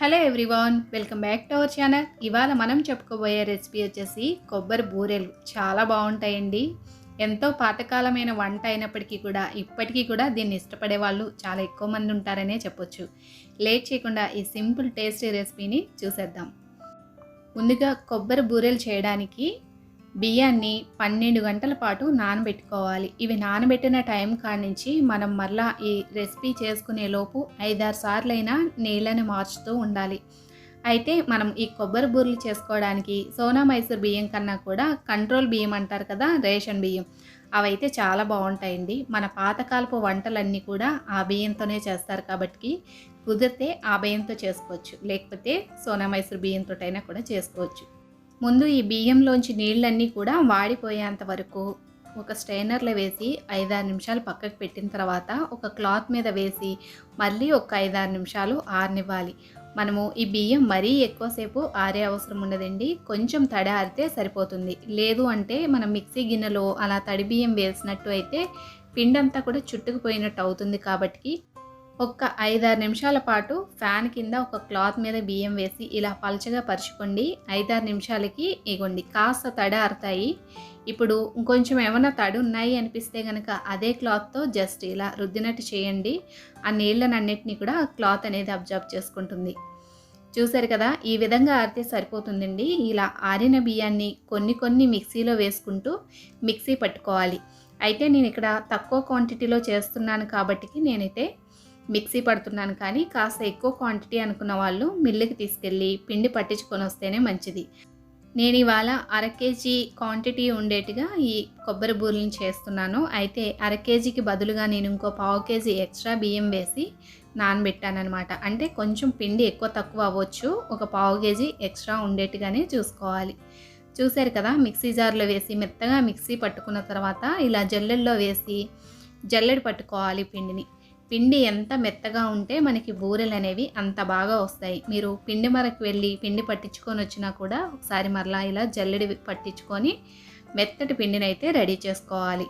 Hello everyone, welcome back to our channel. ఇవాళ మనం చెప్పుకోబోయే రెసిపీ వచ్చేసి కొబ్బరి బూరెలు. చాలా బాగుంటాయండి. ఎంతో పాతకాలమైన వంట అయినప్పటికీ కూడా ఇప్పటికీ కూడా దీన్ని ఇష్టపడే వాళ్ళు చాలా ఎక్కువ మంది ఉంటారనే చెప్పొచ్చు. లేట్ చేయకుండా ఈ సింపుల్ టేస్టీ రెసిపీని చూసేద్దాం. ముందుగా కొబ్బరి బూరెలు చేయడానికి బియ్యాన్ని 12 గంటల పాటు నానబెట్టుకోవాలి. ఇవి నానబెట్టిన టైం కాడ్నుంచి మనం మరలా ఈ రెసిపీ చేసుకునే లోపు 5-6 సార్లైనా నీళ్ళని మార్చుతూ ఉండాలి. అయితే మనం ఈ కొబ్బరి బూరెలు చేసుకోవడానికి సోనా మైసూర్ బియ్యం కన్నా కూడా కంట్రోల్ బియ్యం అంటారు కదా, రేషన్ బియ్యం, అవైతే చాలా బాగుంటాయండి. మన పాతకాలపు వంటలన్నీ కూడా ఆ బియ్యంతోనే చేస్తారు కాబట్టి కుదిరితే ఆ బియ్యంతో చేసుకోవచ్చు, లేకపోతే సోనా మైసూర్ బియ్యంతోటైనా కూడా చేసుకోవచ్చు. ముందు ఈ బియ్యంలోంచి నీళ్ళన్నీ కూడా వాడిపోయేంత వరకు ఒక స్ట్రైనర్లో వేసి 5-6 నిమిషాలు పక్కకు పెట్టిన తర్వాత ఒక క్లాత్ మీద వేసి మళ్ళీ ఒక 5-6 నిమిషాలు ఆరనివ్వాలి. మనము ఈ బియ్యం మరీ ఎక్కువసేపు ఆరే అవసరం ఉండదండి. కొంచెం తడి ఆరితే సరిపోతుంది. లేదు అంటే మనం మిక్సీ గిన్నెలో అలా తడి బియ్యం వేసినట్టు అయితే పిండంతా కూడా చుట్టుకుపోయినట్టు అవుతుంది. కాబట్టి ఒక 5-6 నిమిషాల పాటు ఫ్యాన్ కింద ఒక క్లాత్ మీద బియ్యం వేసి ఇలా పలచగా పరుచుకోండి. 5-6 నిమిషాలకి ఇగోండి కాస్త తడి ఆరుతాయి. ఇప్పుడు ఇంకొంచెం ఏమైనా తడి ఉన్నాయి అనిపిస్తే కనుక అదే క్లాత్తో జస్ట్ ఇలా రుద్దినట్టు చేయండి. ఆ నీళ్ళనన్నిటినీ కూడా క్లాత్ అనేది అబ్జర్వ్ చేసుకుంటుంది. చూసారు కదా, ఈ విధంగా ఆరితే సరిపోతుందండి. ఇలా ఆరిన బియ్యాన్ని కొన్ని మిక్సీలో వేసుకుంటూ మిక్సీ పట్టుకోవాలి. అయితే నేను ఇక్కడ తక్కువ క్వాంటిటీలో చేస్తున్నాను కాబట్టి నేనైతే మిక్సీ పడుతున్నాను. కానీ కాస్త ఎక్కువ క్వాంటిటీ అనుకున్న వాళ్ళు మిల్లుకి తీసుకెళ్ళి పిండి పట్టించుకొని వస్తేనే మంచిది. నేను ఇవాళ 1/2 కేజీ క్వాంటిటీ ఉండేట్టుగా ఈ కొబ్బరి బూరెలను చేస్తున్నాను. అయితే 1/2 కేజీకి బదులుగా నేను ఇంకో 1/4 కేజీ ఎక్స్ట్రా బియ్యం వేసి నానబెట్టానమాట. అంటే కొంచెం పిండి ఎక్కువ తక్కువ అవ్వచ్చు, ఒక 1/4 కేజీ ఎక్స్ట్రా ఉండేట్టుగానే చూసుకోవాలి. చూసారు కదా, మిక్సీ జార్లో వేసి మెత్తగా మిక్సీ పట్టుకున్న తర్వాత ఇలా జల్లెల్లో వేసి జల్లెడ పట్టుకోవాలి పిండిని. పిండి ఎంత మెత్తగా ఉంటే మనకి బూరెలు అనేవి అంత బాగా వస్తాయి. మీరు పిండి మరకు వెళ్ళి పిండి పట్టించుకొని వచ్చినా కూడా ఒకసారి మరలా ఇలా జల్లెడి పట్టించుకొని మెత్తటి పిండిని అయితే రెడీ చేసుకోవాలి.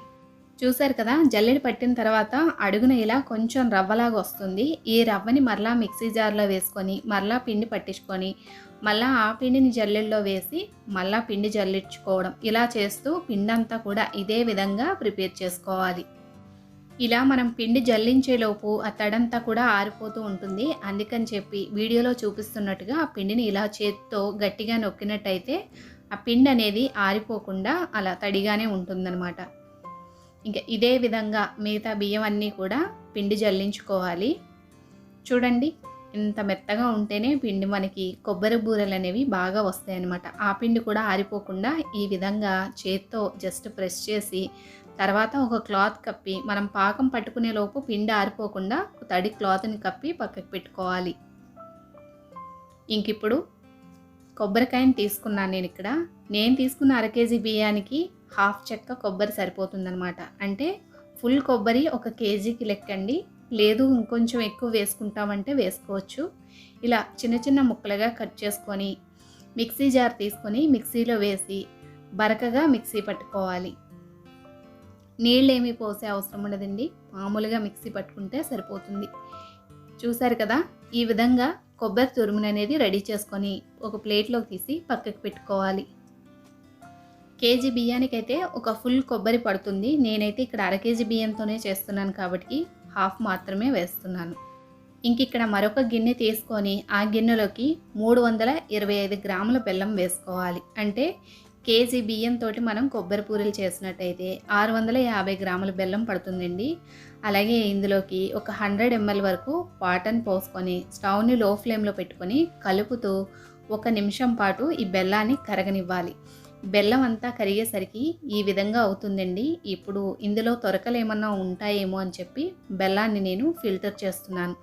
చూసారు కదా, జల్లెడి పట్టిన తర్వాత అడుగున ఇలా కొంచెం రవ్వలాగా వస్తుంది. ఈ రవ్వని మరలా మిక్సీ జార్లో వేసుకొని మరలా పిండి పట్టించుకొని మళ్ళీ ఆ పిండిని జల్లెల్లో వేసి మళ్ళీ పిండి జల్లించుకోవడం, ఇలా చేస్తూ పిండి అంతా కూడా ఇదే విధంగా ప్రిపేర్ చేసుకోవాలి. ఇలా మనం పిండి జల్లించేలోపు ఆ తడంతా కూడా ఆరిపోతూ ఉంటుంది. అందుకని చెప్పి వీడియోలో చూపిస్తున్నట్టుగా ఆ పిండిని ఇలా చేతితో గట్టిగా నొక్కినట్టయితే ఆ పిండి అనేది ఆరిపోకుండా అలా తడిగానే ఉంటుందన్నమాట. ఇంకా ఇదే విధంగా మిగతా బియ్యం అన్నీ కూడా పిండి జల్లించుకోవాలి. చూడండి, ఇంత మెత్తగా ఉంటేనే పిండి మనకి కొబ్బరి బూరెలు అనేవి బాగా వస్తాయి అన్నమాట. ఆ పిండి కూడా ఆరిపోకుండా ఈ విధంగా చేత్తో జస్ట్ ప్రెస్ చేసి తర్వాత ఒక క్లాత్ కప్పి మనం పాకం పట్టుకునే లోపు పిండి ఆరిపోకుండా తడి క్లాత్ని కప్పి పక్కకు పెట్టుకోవాలి. ఇంకిప్పుడు కొబ్బరికాయని తీసుకున్నాను నేను ఇక్కడ. నేను తీసుకున్న 1/2 కేజీ బియ్యానికి 1/2 చెక్క కొబ్బరి సరిపోతుందనమాట. అంటే ఫుల్ కొబ్బరి 1 కేజీకి లెక్కండి. లేదు ఇంకొంచెం ఎక్కువ వేసుకుంటామంటే వేసుకోవచ్చు. ఇలా చిన్న ముక్కలుగా కట్ చేసుకొని మిక్సీ జార్ తీసుకొని మిక్సీలో వేసి బరకగా మిక్సీ పట్టుకోవాలి. నీళ్ళేమీ పోసే అవసరం ఉండదండి, మామూలుగా మిక్సీ పట్టుకుంటే సరిపోతుంది. చూసారు కదా, ఈ విధంగా కొబ్బరి తురుమును అనేది రెడీ చేసుకొని ఒక ప్లేట్లోకి తీసి పక్కకు పెట్టుకోవాలి. కేజీ బియ్యానికైతే ఒక ఫుల్ కొబ్బరి పడుతుంది. నేనైతే ఇక్కడ 1/2 కేజీ బియ్యంతోనే చేస్తున్నాను కాబట్టి 1/2 మాత్రమే వేస్తున్నాను. ఇక్కడ మరొక గిన్నె తీసుకొని ఆ గిన్నెలోకి 325 గ్రాముల బెల్లం వేసుకోవాలి. అంటే కేజీ బియ్యంతో మనం కొబ్బరి పూరీలు చేసినట్టయితే 650 గ్రాముల బెల్లం పడుతుందండి. అలాగే ఇందులోకి ఒక 100 ml వరకు వాటర్ని పోసుకొని స్టవ్ని లో ఫ్లేమ్లో పెట్టుకొని కలుపుతూ 1 నిమిషం పాటు ఈ బెల్లాన్ని కరగనివ్వాలి. బెల్లం అంతా కరిగేసరికి ఈ విధంగా అవుతుందండి. ఇప్పుడు ఇందులో తొరకలు ఏమన్నా ఉంటాయేమో అని చెప్పి బెల్లాన్ని నేను ఫిల్టర్ చేస్తున్నాను.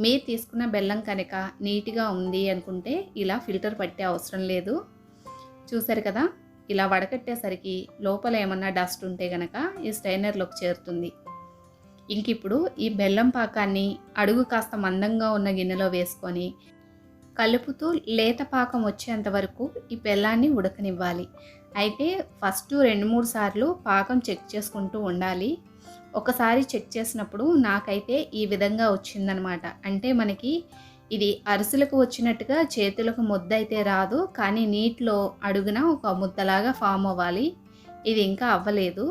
మీరు తీసుకున్న బెల్లం కనుక నీట్గా ఉంది అనుకుంటే ఇలా ఫిల్టర్ పట్టే అవసరం లేదు. చూసారు కదా, ఇలా వడకట్టేసరికి లోపల ఏమన్నా డస్ట్ ఉంటే కనుక ఈ స్ట్రైనర్లోకి చేరుతుంది. ఇప్పుడు ఈ బెల్లం పాకాన్ని అడుగు కాస్త మందంగా ఉన్న గిన్నెలో వేసుకొని కలుపుతూ లేత పాకం వచ్చేంత వరకు ఈ బెల్లాన్ని ఉడకనివ్వాలి. అయితే ఫస్ట్ 2-3 సార్లు పాకం చెక్ చేసుకుంటూ ఉండాలి. ఒకసారి చెక్ చేసినప్పుడు నాకైతే ఈ విధంగా వచ్చిందనమాట. అంటే మనకి ఇది అరిసెలకు వచ్చినట్టుగా చేతులకు ముద్ద అయితే రాదు, కానీ నీటిలో అడుగున ఒక ముద్దలాగా ఫామ్ అవ్వాలి. ఇది ఇంకా అవ్వలేదు.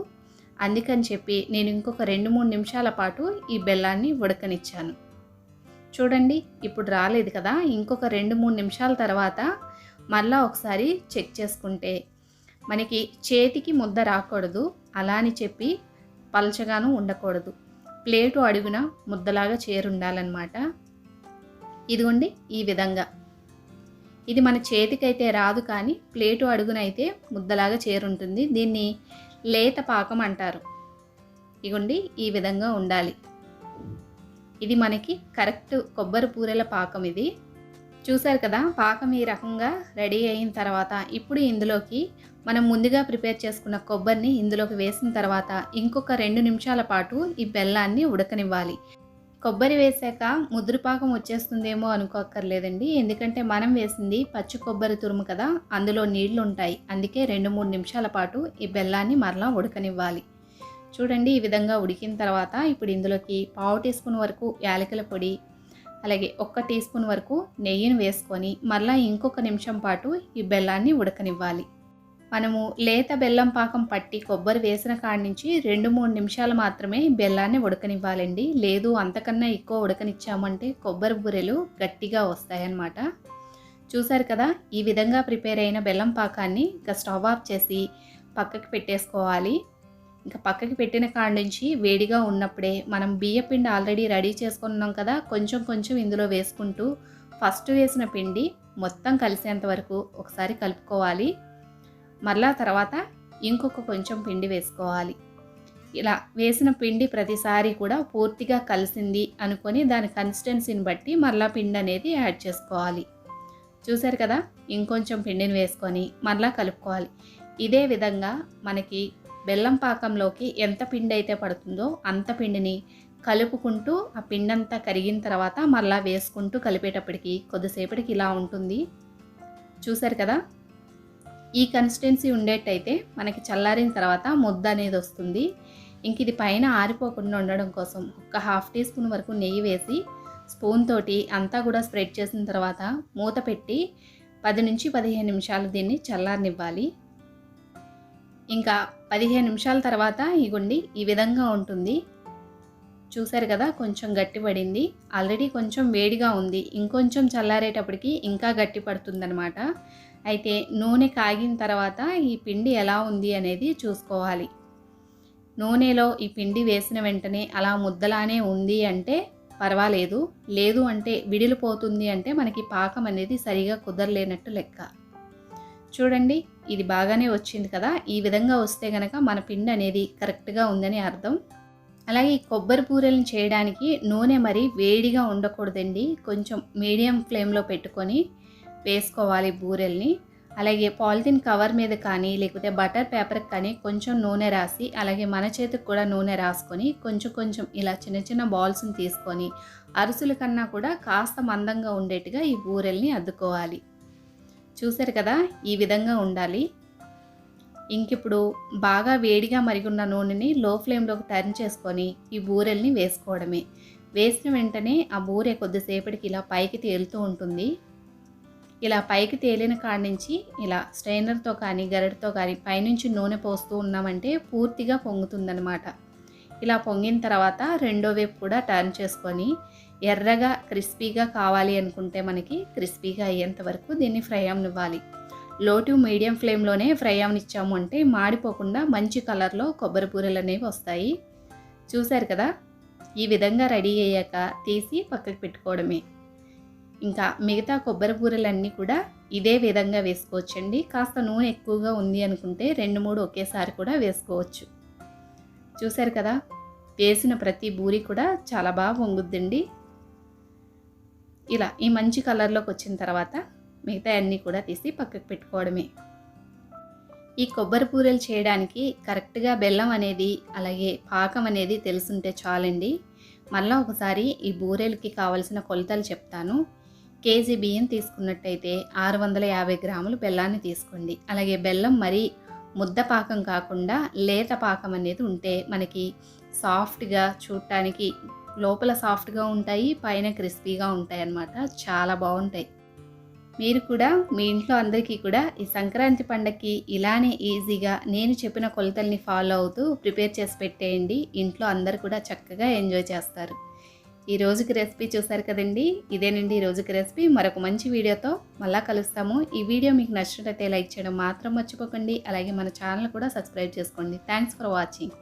అందుకని చెప్పి నేను ఇంకొక 2-3 నిమిషాల పాటు ఈ బెల్లాన్ని ఉడకనిచ్చాను. చూడండి, ఇప్పుడు రాలేదు కదా. ఇంకొక 2-3 నిమిషాల తర్వాత మళ్ళా ఒకసారి చెక్ చేసుకుంటే మనకి చేతికి ముద్ద రాకూడదు, అలా అని చెప్పి పలచగాను ఉండకూడదు. ప్లేటు అడుగున ముద్దలాగా చేరుండాలన్నమాట. ఇదిగోండి ఈ విధంగా. ఇది మన చేతికైతే రాదు, కానీ ప్లేటు అడుగునైతే ముద్దలాగా చేరుంటుంది. దీన్ని లేత పాకం అంటారు. ఇగోండి ఈ విధంగా ఉండాలి. ఇది మనకి కరెక్ట్ కొబ్బరి బూరెల పాకం ఇది. చూసారు కదా, పాకం ఈ రకంగా రెడీ అయిన తర్వాత ఇప్పుడు ఇందులోకి మనం ముందుగా ప్రిపేర్ చేసుకున్న కొబ్బరిని ఇందులోకి వేసిన తర్వాత ఇంకొక 2 నిమిషాల పాటు ఈ బెల్లాన్ని ఉడకనివ్వాలి. కొబ్బరి వేసాక ముదురుపాకం వచ్చేస్తుందేమో అనుకోక్కర్లేదండి, ఎందుకంటే మనం వేసింది పచ్చి కొబ్బరి తురుము కదా, అందులో నీళ్లు ఉంటాయి. అందుకే 2-3 నిమిషాల పాటు ఈ బెల్లాన్ని మరలా ఉడకనివ్వాలి. చూడండి, ఈ విధంగా ఉడికిన తర్వాత ఇప్పుడు ఇందులోకి 1/2 టీ స్పూన్ వరకు యాలకుల పొడి, అలాగే 1 టీ స్పూన్ వరకు నెయ్యిని వేసుకొని మరలా ఇంకొక నిమిషం పాటు ఈ బెల్లాన్ని ఉడకనివ్వాలి. మనము లేత బెల్లం పాకం పట్టి కొబ్బరి వేసిన కాడి నుంచి 2-3 నిమిషాలు మాత్రమే బెల్లాన్ని ఉడకనివ్వాలండి. లేదు అంతకన్నా ఎక్కువ ఉడకనిచ్చామంటే కొబ్బరి బూరెలు గట్టిగా వస్తాయన్నమాట. చూసారు కదా, ఈ విధంగా ప్రిపేర్ అయిన బెల్లం పాకాన్ని ఇంకా స్టవ్ ఆఫ్ చేసి పక్కకి పెట్టేసుకోవాలి. ఇంకా పక్కకి పెట్టిన కాడి నుంచి వేడిగా ఉన్నప్పుడే మనం బియ్యపిండి ఆల్రెడీ రెడీ చేసుకున్నాం కదా, కొంచెం కొంచెం ఇందులో వేసుకుంటూ ఫస్ట్ వేసిన పిండి మొత్తం కలిసేంత వరకు ఒకసారి కలుపుకోవాలి. మరలా తర్వాత ఇంకొక కొంచెం పిండి వేసుకోవాలి. ఇలా వేసిన పిండి ప్రతిసారి కూడా పూర్తిగా కలిసింది అనుకొని దాని కన్సిస్టెన్సీని బట్టి మరలా పిండి అనేది యాడ్ చేసుకోవాలి. చూసారు కదా, ఇంకొంచెం పిండిని వేసుకొని మరలా కలుపుకోవాలి. ఇదే విధంగా మనకి బెల్లం పాకంలోకి ఎంత పిండి అయితే పడుతుందో అంత పిండిని కలుపుకుంటూ ఆ పిండంతా కరిగిన తర్వాత మరలా వేసుకుంటూ కలిపేటప్పటికి కొద్దిసేపటికి ఇలా ఉంటుంది. చూసారు కదా, ఈ కన్సిస్టెన్సీ ఉండేటైతే మనకి చల్లారిన తర్వాత ముద్ద అనేది వస్తుంది. ఇంక ఇది పైన ఆరిపోకుండా ఉండడం కోసం ఒక 1/2 టీ స్పూన్ వరకు నెయ్యి వేసి స్పూన్ తోటి అంతా కూడా స్ప్రెడ్ చేసిన తర్వాత మూత పెట్టి 10-15 నిమిషాలు దీన్ని చల్లారనివ్వాలి. ఇంకా 15 నిమిషాల తర్వాత ఇగోండి ఈ విధంగా ఉంటుంది. చూసారు కదా, కొంచెం గట్టి పడింది. ఆల్రెడీ కొంచెం వేడిగా ఉంది, ఇంకొంచెం చల్లారేటప్పటికి ఇంకా గట్టి పడుతుందనమాట. అయితే నూనె కాగిన తర్వాత ఈ పిండి ఎలా ఉంది అనేది చూసుకోవాలి. నూనెలో ఈ పిండి వేసిన వెంటనే అలా ముద్దలానే ఉంది అంటే పర్వాలేదు, లేదు అంటే విడిలిపోతుంది అంటే మనకి పాకం అనేది సరిగా కుదరలేనట్టు లెక్క. చూడండి, ఇది బాగానే వచ్చింది కదా. ఈ విధంగా వస్తే కనుక మన పిండి అనేది కరెక్ట్గా ఉందని అర్థం. అలాగే ఈ కొబ్బరి బూరెలను చేయడానికి నూనె మరి వేడిగా ఉండకూడదండి, కొంచెం మీడియం ఫ్లేమ్లో పెట్టుకొని వేసుకోవాలి బూరెల్ని. అలాగే పాలిథిన్ కవర్ మీద కానీ లేకపోతే బటర్ పేపర్కి కానీ కొంచెం నూనె రాసి, అలాగే మన చేతికి కూడా నూనె రాసుకొని కొంచెం కొంచెం ఇలా చిన్న చిన్న బాల్స్ని తీసుకొని అరిసెల కన్నా కూడా కాస్త మందంగా ఉండేట్టుగా ఈ బూరెల్ని అద్దుకోవాలి. చూసారు కదా, ఈ విధంగా ఉండాలి. ఇంకిప్పుడు బాగా వేడిగా మరిగున్న నూనెని లో ఫ్లేమ్లోకి టర్న్ చేసుకొని ఈ బూరెల్ని వేసుకోవడమే. వేసిన వెంటనే ఆ బూరె కొద్దిసేపటికి ఇలా పైకి తేలుతూ ఉంటుంది. ఇలా పైకి తేలిన కాడి నుంచి ఇలా స్ట్రైనర్తో కానీ గరిటతో కానీ పైనుంచి నూనె పోస్తూ ఉన్నామంటే పూర్తిగా పొంగుతుందనమాట. ఇలా పొంగిన తర్వాత రెండో వైపు కూడా టర్న్ చేసుకొని ఎర్రగా క్రిస్పీగా కావాలి అనుకుంటే మనకి క్రిస్పీగా అయ్యేంత వరకు దీన్ని ఫ్రై అవనివ్వాలి. లో టు మీడియం ఫ్లేమ్లోనే ఫ్రై అవనిచ్చాము అంటే మాడిపోకుండా మంచి కలర్లో కొబ్బరి బూరెలు అనేవి వస్తాయి. చూసారు కదా, ఈ విధంగా రెడీ అయ్యాక తీసి పక్కకు పెట్టుకోవడమే. ఇంకా మిగతా కొబ్బరి బూరెలన్నీ కూడా ఇదే విధంగా వేసుకోవచ్చండి. కాస్త నూనె ఎక్కువగా ఉంది అనుకుంటే 2-3 ఒకేసారి కూడా వేసుకోవచ్చు. చూసారు కదా, వేసిన ప్రతి బూరి కూడా చాలా బాగా పొంగుద్దండి. ఇలా ఈ మంచి కలర్లోకి వచ్చిన తర్వాత మిగతా అన్నీ కూడా తీసి పక్కకు పెట్టుకోవడమే. ఈ కొబ్బరి బూరెలు చేయడానికి కరెక్ట్గా బెల్లం అనేది అలాగే పాకం అనేది తెలుసుంటే చాలండి. మళ్ళీ ఒకసారి ఈ బూరెలకి కావలసిన కొలతలు చెప్తాను. కేజీ బియ్యం తీసుకున్నట్టయితే 650 గ్రాములు బెల్లాన్ని తీసుకోండి. అలాగే బెల్లం మరీ ముద్ద పాకం కాకుండా లేత పాకం అనేది ఉంటే మనకి సాఫ్ట్గా చూడటానికి లోపల సాఫ్ట్గా ఉంటాయి, పైన క్రిస్పీగా ఉంటాయి అన్నమాట. చాలా బాగుంటాయి. మీరు కూడా మీ ఇంట్లో అందరికీ కూడా ఈ సంక్రాంతి పండగకి ఇలానే ఈజీగా నేను చెప్పిన కొలతల్ని ఫాలో అవుతూ ప్రిపేర్ చేసి పెట్టేయండి. ఇంట్లో అందరు కూడా చక్కగా ఎంజాయ్ చేస్తారు. ఈ రోజుకి రెసిపీ చూసారు కదండి. ఇదేనండి ఈ రోజుకి రెసిపీ. మరొక మంచి వీడియోతో మళ్ళా కలుస్తాము. ఈ వీడియో మీకు నచ్చినట్లయితే లైక్ చేయడం మాత్రం మర్చిపోకండి. అలాగే మన ఛానల్ కూడా సబ్స్క్రైబ్ చేసుకోండి. Thanks for watching.